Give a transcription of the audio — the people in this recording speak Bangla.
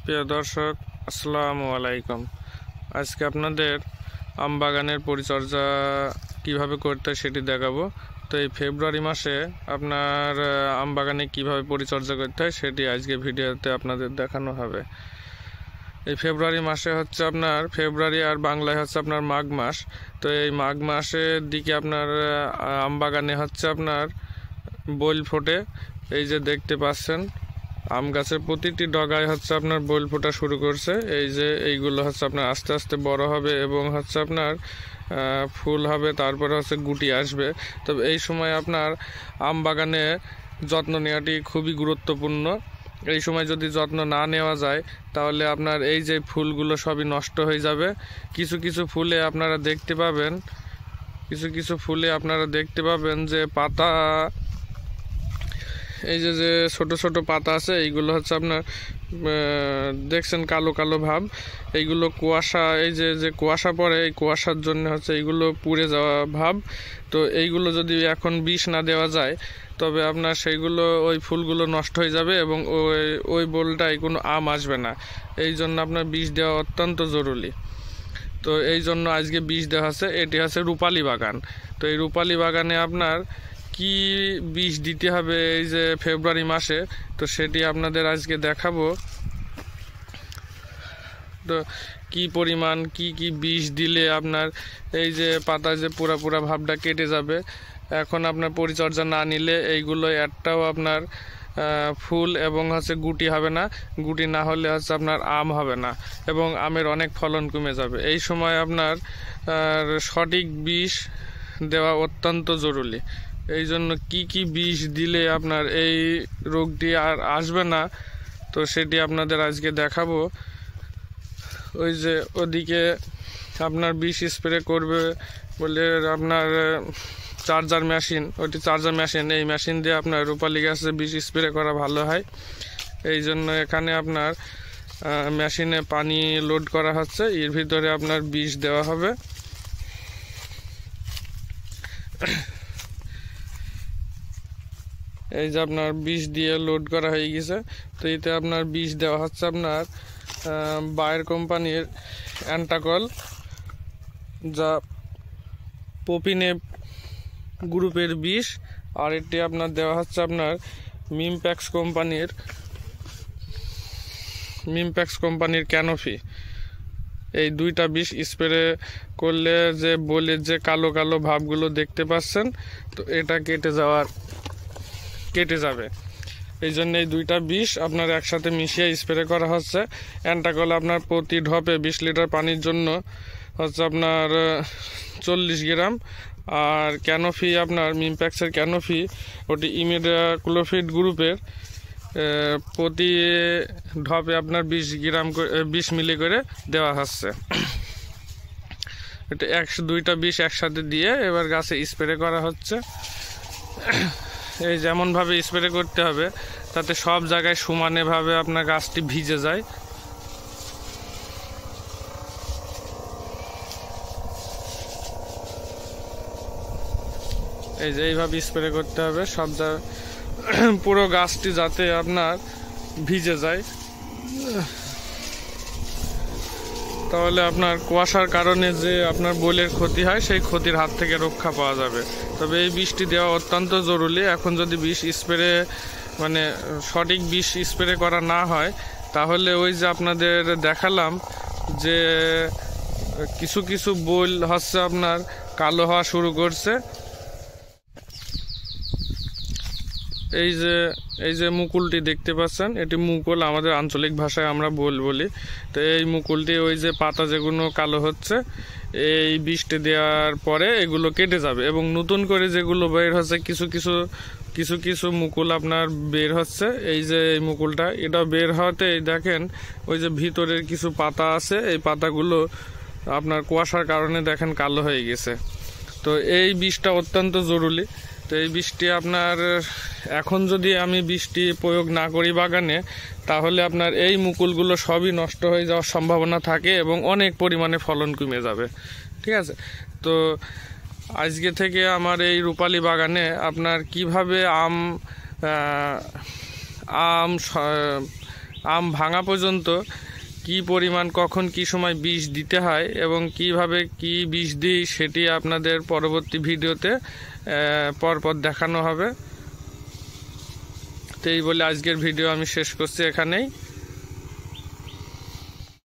প্রিয় দর্শক, আসসালামু আলাইকুম। আজকে আপনাদের আম বাগানের পরিচর্যা কিভাবে করতে হয় সেটি দেখাবো। তো এই ফেব্রুয়ারি মাসে আপনার আম বাগানে কিভাবে পরিচর্যা করতে হয় সেটি আজকে ভিডিওতে আপনাদের দেখানো হবে। এই ফেব্রুয়ারি মাসে হচ্ছে আপনার ফেব্রুয়ারি আর বাংলায় হচ্ছে আপনার মাঘ মাস। তো এই মাঘ মাসের দিকে আপনার আম বাগানে হচ্ছে আপনার বৈল ফোটে। এই যে দেখতে পাচ্ছেন আম গাছের প্রতিটি ডগায় হচ্ছে আপনার বৈল ফোটা শুরু করছে। এই যে এইগুলো হচ্ছে আপনার আস্তে আস্তে বড় হবে এবং হচ্ছে আপনার ফুল হবে, তারপরে হচ্ছে গুটি আসবে। তবে এই সময় আপনার আম বাগানে যত্ন নেওয়াটি খুবই গুরুত্বপূর্ণ। এই সময় যদি যত্ন না নেওয়া যায় তাহলে আপনার এই যে ফুলগুলো সবই নষ্ট হয়ে যাবে। কিছু কিছু ফুলে আপনারা দেখতে পাবেন যে পাতা, এই যে যে ছোট ছোট পাতা আছে এইগুলো হচ্ছে আপনার দেখছেন কালো কালো ভাব। এইগুলো কুয়াশা, এই যে যে কুয়াশা পড়ে এই কুয়াশার জন্য হচ্ছে এইগুলো পুড়ে যাওয়া ভাব। তো এইগুলো যদি এখন বিষ না দেওয়া যায় তবে আপনার সেইগুলো ওই ফুলগুলো নষ্ট হয়ে যাবে এবং ওই বোলটায় কোনো আম আসবে না। এই জন্য আপনার বিষ দেওয়া অত্যন্ত জরুরি। তো এই জন্য আজকে বিষ দেওয়া আছে। এটি হচ্ছে রূপালী বাগান। তো এই রূপালী বাগানে আপনার কি বিষ দিতে হবে এই যে ফেব্রুয়ারি মাসে, তো সেটি আপনাদের আজকে দেখাবো। তো কি পরিমাণ কি বিষ দিলে আপনার এই যে পাতা যে পুরা ভাবটা কেটে যাবে। এখন আপনার পরিচর্যা না নিলে এইগুলো একটাও আপনার ফুল এবং হচ্ছে গুটি হবে না। গুটি না হলে হচ্ছে আপনার আম হবে না এবং আমের অনেক ফলন কমে যাবে। এই সময় আপনার সঠিক বিষ দেওয়া অত্যন্ত জরুরি। এই জন্য কি বিষ দিলে আপনার এই রোগটি আর আসবে না, তো সেটি আপনাদের আজকে দেখাবো। ওই যে ওদিকে আপনার বিষ স্প্রে করবে বলে আপনার চার্জার মেশিন, এই মেশিন দিয়ে আপনার রূপালী গাছে বিষ স্প্রে করা ভালো হয়। এই জন্য এখানে আপনার মেশিনে পানি লোড করা হচ্ছে, এর ভিতরে আপনার বিষ দেওয়া হবে। এই যে আপনার বিষ দিয়ে লোড করা হয়ে গেছে। তো এতে আপনার বিষ দেওয়া হচ্ছে আপনার বায়ার কোম্পানির অ্যান্টাকল, যা পপিনে গ্রুপের বিষ। আর এটি আপনার দেওয়া হচ্ছে আপনার মিমপ্যাক্স কোম্পানির ক্যানোফি। এই দুইটা বিষ স্প্রে করলে যে বলে যে কালো কালো ভাবগুলো দেখতে পাচ্ছেন, তো এটা কেটে যাবে। এই জন্য এই দুইটা বিষ আপনার একসাথে মিশিয়ে স্প্রে করা হচ্ছে। অ্যান্টাকল আপনার প্রতি ঢপে 20 লিটার পানির জন্য হচ্ছে আপনার 40 গ্রাম। আর ক্যানোফি আপনার মিমপ্যাক্সের ক্যানোফি, ওটি ইমিডাক্লোপিড গ্রুপের, প্রতি ঢপে আপনার 20 মিলি করে দেওয়া হচ্ছে। এটা দুইটা বিষ একসাথে দিয়ে এবার গাছে স্প্রে করা হচ্ছে। এই যেমনভাবে স্প্রে করতে হবে তাতে সব জায়গায় সমানভাবে আপনার গাছটি ভিজে যায়। এই যে এইভাবে স্প্রে করতে হবে সব জায়গায়, পুরো গাছটি যাতে আপনার ভিজে যায়। তাহলে আপনার কুয়াশার কারণে যে আপনার বৈলের ক্ষতি হয় সেই ক্ষতির হাত থেকে রক্ষা পাওয়া যাবে। তবে এই বিষটি দেওয়া অত্যন্ত জরুরি। এখন যদি বিষ স্প্রে সঠিক বিষ স্প্রে করা না হয় তাহলে ওই যে আপনাদের দেখালাম যে কিছু বৈল হচ্ছে আপনার কালো হওয়া শুরু করছে। এই যে মুকুলটি দেখতে পাচ্ছেন, এটি মুকুল, আমাদের আঞ্চলিক ভাষায় আমরা বলি। তো এই মুকুলটি ওই যে পাতা যেগুলো কালো হচ্ছে এই বিষটি দেওয়ার পরে এগুলো কেটে যাবে এবং নতুন করে যেগুলো বের হচ্ছে কিছু মুকুল আপনার বের হচ্ছে। এই যে এই মুকুলটা, এটা বের হওয়াতে দেখেন ওই যে ভিতরের কিছু পাতা আছে, এই পাতাগুলো আপনার কুয়াশার কারণে দেখেন কালো হয়ে গেছে। তো এই বিষটা অত্যন্ত জরুরি। তো এই বৃষ্টি আপনার এখন যদি আমি বৃষ্টি প্রয়োগ না করি বাগানে তাহলে আপনার এই মুকুলগুলো সবই নষ্ট হয়ে যাওয়ার সম্ভাবনা থাকে এবং অনেক পরিমাণে ফলন কমে যাবে। ঠিক আছে, তো আজকে থেকে আমার এই রূপালী বাগানে আপনার কিভাবে আম ভাঙা পর্যন্ত কি পরিমাণ কখন কি সময় বিষ দিতে হয় এবং কিভাবে কি বিষ দিই সেটি আপনাদের পরবর্তী ভিডিওতে পরপর দেখানো হবে। তো এই বলে আজকের ভিডিও আমি শেষ করছি এখানেই।